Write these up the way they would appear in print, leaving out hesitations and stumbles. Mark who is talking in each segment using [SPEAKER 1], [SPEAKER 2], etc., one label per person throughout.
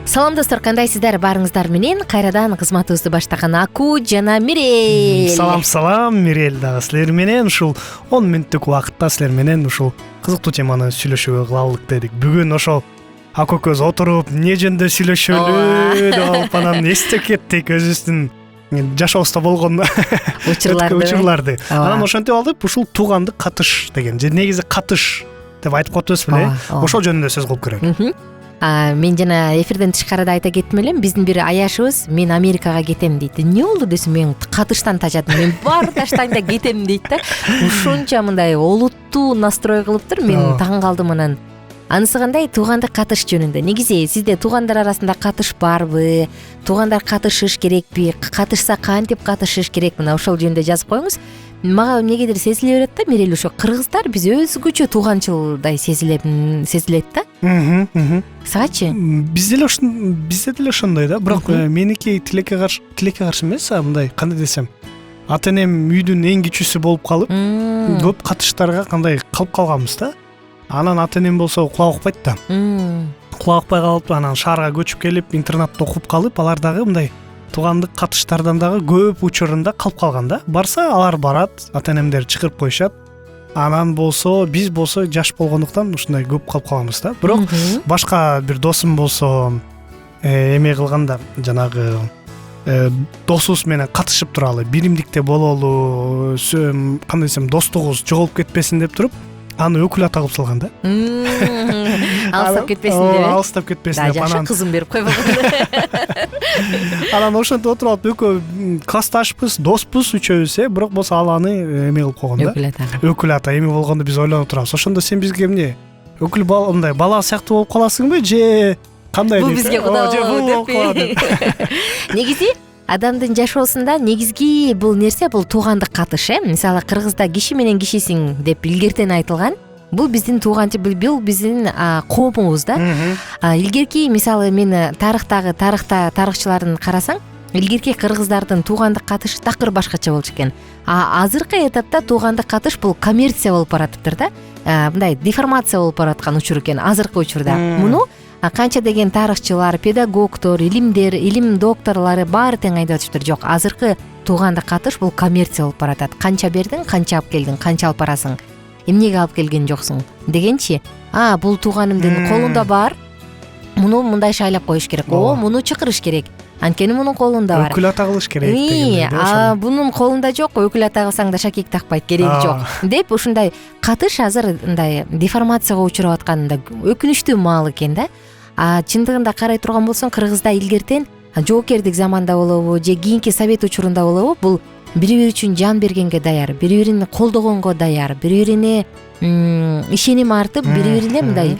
[SPEAKER 1] Салам достор, кандайсыздар? Баарыңыздар менен кайрадан кызматыбызды баштаган Аку жана Мирель.
[SPEAKER 2] Салам, Мирель дагы силер менен ушул 10 мүнөттүк убакытта силер менен ушул кызыктуу теманы сүйлөшүүгө кылалык дедик. Бүгүн ошол Аку экөөбүз отуруп эмне жөнүндө сүйлөшөлү деп алып анан эстеп кеттик өзүбүздүн жашообузда болгон учурларды. Анан ошентип алдык, ушул туугандык катыш деген же негизи катыш деп айтып коебуз беле. Ошол жөнүндө сөз кылып көрөлүк.
[SPEAKER 1] Мен жана эфирден тышкарыда айта кеттим элем, биздин бир аяшыбыз мен Америкага кетем дейт. Эмне болду десем, мен катыштан тажадым, мен баары таштайм да кетем дейт да. Ушунча мындай олуттуу настрой кылыптыр, мен таң калдым анан. Анысы кандай? Туугандык катыш жөнүндө. Негизи сизде туугандар арасында катыш барбы? Туугандар катышыш керекпи? Катышса кантип катышыш керек? Мына ошол жөнүндө жазып коюңуз. Мага эмнегедир сезиле берет да, Мирель, ошо кыргыздар биз өзгөчө тууганчылдай сезилет да. Сагачы?
[SPEAKER 2] Бизде деле ошондой да, бирок меники тилекке каршы эмес, мындай кандай десем, ата энем үйдүн эң кичүүсү болуп калып, көп катыштарга кандай калып калганбыз да. Анан ата энем болсо кулак укпайт да. Кулак укпай калып, анан шаарга көчүп келип, интернатта окуп калып, алар дагы мындай туугандык катыштардан дагы көп учурунда калып калган да. Барса алар барат, ата энемдер чакырып коюшат. Анан болсо биз болсо жаш болгондуктан ушундай көп калып калганбыз да. Бирок башка бир досум болсо эме кылганда, жанагы досубуз менен катышып туралы, биримдикте бололу, кандай десем, достугубуз жоголуп кетпесин деп туруп, аны өкүл ата кылып салган да.
[SPEAKER 1] Алыстап кетпесин деп.
[SPEAKER 2] Алыстап кетпесин деп.
[SPEAKER 1] Анан кызым берип койбогон.
[SPEAKER 2] Анан ошентип отуруп алып экөө классташпыз, доспуз үчөөбүз, бирок болсо ал аны эме кылып койгон да. Өкүл ата эме болгондо биз ойлонуп турабыз. Ошондо сен бизге эмне? Өкүл мындай бала сыяктуу болуп каласыңбы же кандай деп?
[SPEAKER 1] Бул бизге кудоо деп. Негизи адамдын жашоосунда негизги бул нерсе, бул туугандык катыш. Мисалы кыргызда киши менен кишисиң деп илгертен айтылган. Бул биздин тууганчы, бул биздин коомубуз да. Илгерки мисалы мен тарыхчыларын карасаң, илгерки кыргыздардын туугандык катышы такыр башкача болчу экен. Азыркы этапта туугандык катыш бул коммерция болуп баратыптыр да. Мындай деформация болуп бараткан учур экен азыркы учурда. Муну канча деген тарыхчылар, педагогдор, илим докторлору баары тең айтып атыптыр. Жок, азыркы туугандык катыш бул коммерция болуп баратат. Канча бердиң, канча алып келдиң, канча алып барасың, эмнеге алып келген жоксуң дегенчи. Бул тууганымдын колунда бар, муну мындай шайлап коюш керек. Муну чакырыш керек. Анткени мунун колунда бар.
[SPEAKER 2] Өкүл ата кылыш керек дегендей.
[SPEAKER 1] Бунун колунда жок, өкүл ата кылсаң да шакек такпайт, кереги жок деп ушундай катыш азыр мындай деформацияга учурап атканында өкүнүчтүү маал экен да. Чындыгында карай турган болсоң, кыргызда илгертен жоокердик заманда болобу же кийинки совет учурунда болобу, бул бири-бири үчүн жан бергенге даяр, бири-бирин колдогонго даяр, бири-бирине ишеним артып, бири-бирине мындай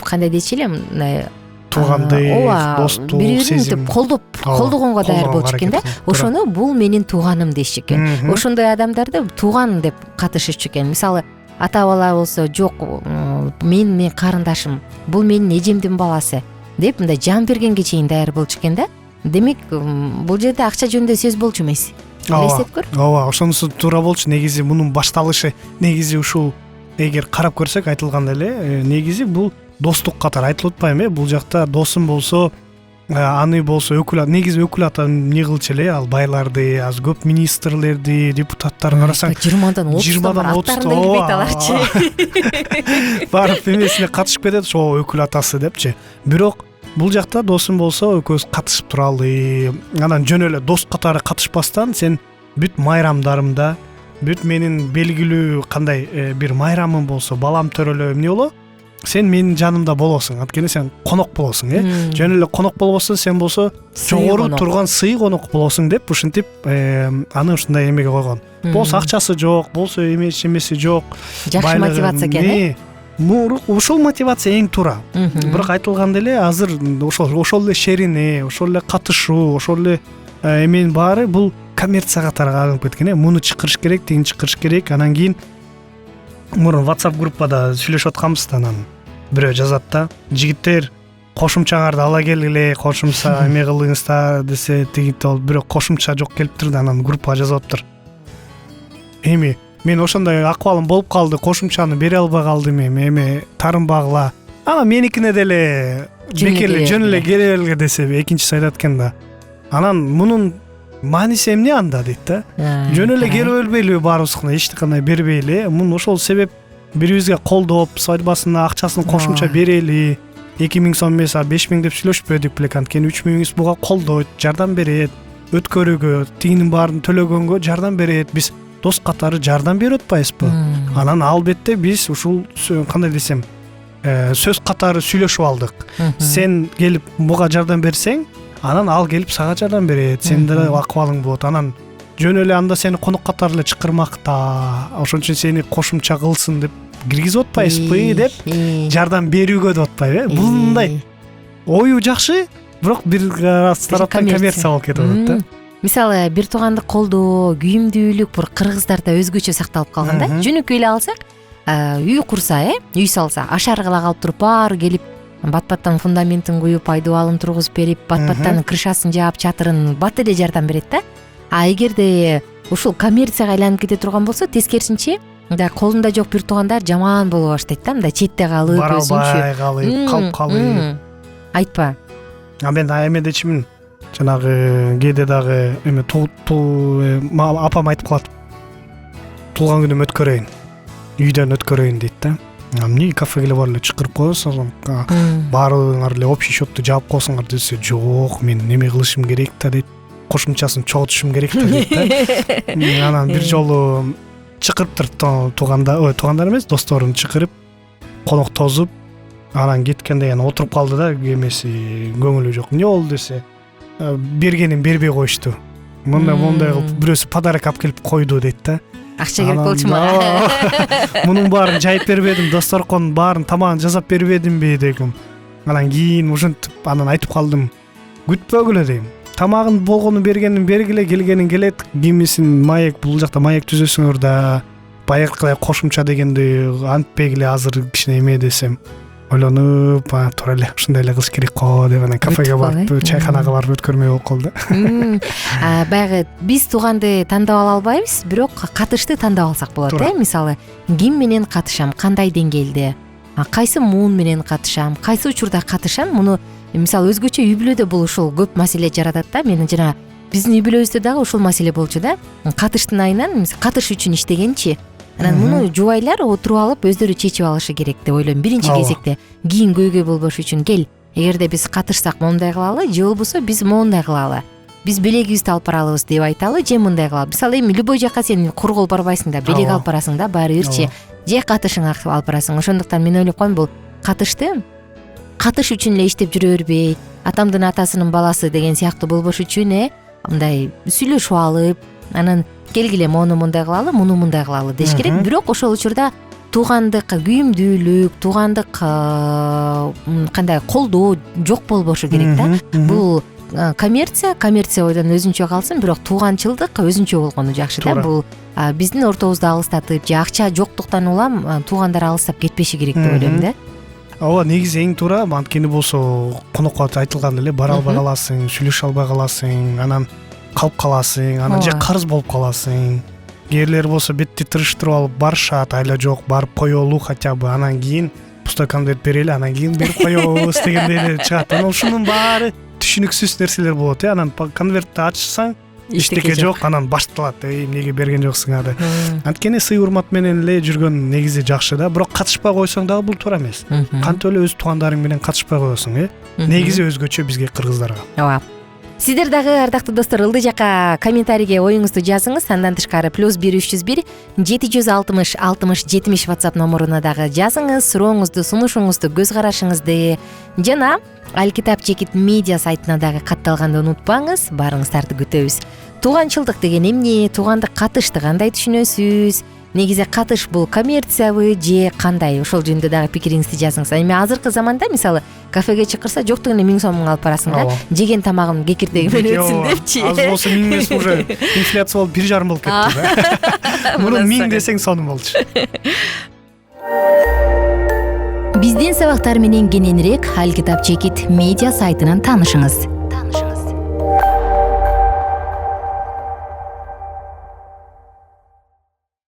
[SPEAKER 1] кандай дейчи эле, мындай
[SPEAKER 2] туугандык, достук, сезим
[SPEAKER 1] колдогонго даяр болчу экен да. Ошону бул менин тууганым дешчү экен. Ошондой адамдарды тууган деп катышчу экен. Мисалы ата бала болсо, жок, мен карындашым, бул менин эжемдин баласы деп мындай жан бергенге чейин даяр болчу экен да. Демек, бул жерде акча жөнүндө сөз болчу эмес. Элестеп көр.
[SPEAKER 2] Ошонусу туура болчу. Негизи мунун башталышы, негизи ушул, эгер карап көрсөк, айтылгандай эле, негизи бул достук катары айтылып атпайбы? Бул жакта досум болсо, аны болсо өкүл, негизи өкүл ата эмне кылчу эле, ал байларды, аз көп министрлерди, депутаттарды карасаң,
[SPEAKER 1] 20дан 30 келбейт аларчы.
[SPEAKER 2] Барып эмесине катышып кетет, ошо өкүл атасы депчи. Бирок бул жакта досум болсо, экөөбүз катышып туралы, анан жөн эле дос катары катышпастан, сен бүт майрамдарымда, бүт менин белгилүү кандай бир майрамым болсо, балам төрөлө эмне боло, сен менин жанымда болосуң. Анткени сен конок болосуң, жөн эле конок болбосо, сен болсо жогору турган сый конок болосуң деп ушинтип аны ушундай эмеге койгон. Болсо акчасы жок, болсо эмеси жок,
[SPEAKER 1] жакшы мотивация экен.
[SPEAKER 2] Ушул мотивация эң туура. Бирок айтылгандай эле, азыр ошол эле шерине, ошол эле катышуу, ошол эле эменин баары бул коммерция катары алынып кеткен. Муну чакырыш керек, тигин чакырыш керек. Анан кийин мурун WhatsApp группада сүйлөшүп атканбыз да, анан бирөө жазат да: "Жигиттер, кошумчаңарды ала келгиле, кошумча эме кылыңыздар" десе, тигинти болуп бирөө кошумча жок келиптир да, анан группага жазып атыптыр. Эми мен ошондой акыбалым болуп калды, кошумчаны бере албай калдым, эми таарынбагыла. Ана меникине деле бекер жөн эле келе бергиле десе экинчиси айтат экен да, анан мунун мааниси эмне анда дейт да. Жөн эле келип өлбөйлүбү баарыбызга эч кандай бербейли, мун ошол себеп бири-бирибизге колдоп, свадьбасына акчасын кошумча берели. 2000 сом эмес, 5000 деп сүйлөшпөдүк белек, анткени 3000 буга колдойт, жардам берет, өткөрүүгө, тигинин баарын төлөгөнгө жардам берет. Биз дос катары жардам берип атпайбызбы? Анан албетте биз ушул кандай десем, сөз катары сүйлөшүп алдык. Сен келип буга жардам берсең, анан ал келип сага жардам берет. Сенин да акыбалың болот. Анан жөн эле анда сени конок катары эле чакырмакта, ошон үчүн сени кошумча кылсын деп киргизип атпайбызбы деп жардам берүүгө деп атпайбы. Бул мындай ою жакшы, бирок бир тараптан коммерция болуп кетип атат да.
[SPEAKER 1] Мисалы, бир тууганды колдоо, күйүмдүүлүк бир кыргыздарда өзгөчө сакталып калган да. Жөнөкөй эле алсак, үй курса, үй салса, ашаргыла калып туруп баары келип бат-баттан фундаментин куюп, айдубалын тургузуп берип, бат-баттан крышасын жаап, чатырын бат эле жардам берет да. А эгерде ушул коммерцияга айланып кете турган болсо, тескерисинче да колунда жок бир туугандар жаман боло баштайт да, мындай четте калып,
[SPEAKER 2] баралбай калып, калып калып.
[SPEAKER 1] Айтпа.
[SPEAKER 2] Мен эмедечимин, жанагы кээде дагы эме апам айтып калат. Туулган күнүм өткөрөйүн, үйдөн өткөрөйүн дейт да. Эмне кафеге бар эле чакырып коесуң, баарыңар эле общий счетту жаап коесуңар десе, жок, мен неме кылышым керек да дейт. Кошумчасын чогултушум керек да дейт да. Анан бир жолу чакырыптыр туугандар эмес, досторун чакырып, конок тозуп, анан кеткенде отуруп калды да, эмеси көңүлү жок. Эмне болду десе, бергенин бербей коюшту. Мындай кылып бирөөсү подарок алып келип койду дейт да.
[SPEAKER 1] Акча керек болчу мага.
[SPEAKER 2] Мунун баарын жайып бербедим, досторконун баарын тамагын жасап бербедимби дегем. Анан кийин ушинтип анан айтып калдым. Күтпөгүлө дейм. Тамагын болгонун бергенин бергиле, келгенин келет. Кимисин маек, бул жакта маек түзөсүңөр да, байыркыдай кошумча дегенди антпегиле азыр кичине эме десем, ойлонуп, туура эле ушундай эле кылыш керек го деп анан кафеге барып, чайканага барып өткөрмөй болуп калды.
[SPEAKER 1] Баягы биз тууганды тандап ала албайбыз, бирок катышты тандап алсак болот, мисалы, ким менен катышам, кандай деңгээлде, кайсы муун менен катышам, кайсы учурда катышам, муну мисалы өзгөчө үй бүлөдө бул ушул көп маселе жаратат да. Менин жана биздин үй бүлөбүздө дагы ушул маселе болчу да. Катыштын айынан катыш үчүн иштегенчи, анан муну жубайлар отуруп алып өздөрү чечип алышы керек деп ойлойм. Биринчи кезекте кийин көйгөй болбош үчүн кел, эгерде биз катышсак моундай кылалы, же болбосо биз моундай кылалы, биз белегибизди алып баралыбыз деп айталы, же мындай кылалы. Мисалы эми любой жака сен кур кол барбайсың да, белек алып барасың да, баары бирчи, же катышыңа алып барасың. Ошондуктан мен ойлоп коем, бул катышты катыш үчүн эле иштеп жүрө бербей, атамдын атасынын баласы деген сыяктуу болбош үчүн мындай сүйлөшүп алып, анан келгиле мону мындай кылалы, муну мындай кылалы деш керек. Бирок ошол учурда туугандык күйүмдүүлүк, туугандык кандай колдоо жок болбошу керек да. Бул коммерция ойдон өзүнчө калсын, бирок тууганчылдык өзүнчө болгону жакшы да. Бул биздин ортобузду алыстатып, же акча жоктуктан улам туугандар алыстап кетпеши керек деп ойлойм да.
[SPEAKER 2] Ооба, негизи эң туура, анткени болсо конокко айтылган эле, бара албай каласың, сүйлөшө албай каласың, анан калып каласың, анан же карыз болуп каласың. Кээрлер болсо бетти тырыштырып алып барышат, айла жок, барып коелу хотя бы, анан кийин пустой конверт берели, анан кийин берип коебуз дегендей чыгат. Анан ушунун баары түшүнүксүз нерселер болот. Анан конвертти ачсаң, эчтеке жок, анан башталат. Эмнеге берген жоксуң ады. Анткени сый урмат менен эле жүргөн негизи жакшы да, бирок катышпай койсоң дагы бул туура эмес. Кантип эле өз туугандарың менен катышпай коесуң, негизи өзгөчө бизге кыргыздарга.
[SPEAKER 1] Ооба. Сиздер дагы ардактуу достор ылдый жака комментарийге оюңузду жазыңыз. Андан тышкары +1 301 760 60 70 WhatsApp номуруна дагы жазыңыз. Сурооңузду, сунушуңузду, көз карашыңызды жана Алкитап Чекит медиа сайтына дагы катталганды унутпаңыз. Баарыңыздарды күтөбүз. Тууганчылдык деген эмне? Туугандык катышты кандай түшүнөсүз? Негизи катыш бул коммерциябы же кандай? Ошол жөнүндө дагы пикириңизди жазыңыз. Эми азыркы заманда мисалы кафеге чакырса жоктугу эле 1000 сомун алып барасың да. Жеген тамагым кекирдеги менен өтсүн депчи.
[SPEAKER 2] Аз болсо 1000 эмес, уже инфляция болуп 1,5 болуп кетти да. Муну 1000 десең сонун болчу.
[SPEAKER 1] Биздин сабактар менен кененирээк Алкитап Чекит медиа сайтынан таанышыңыз.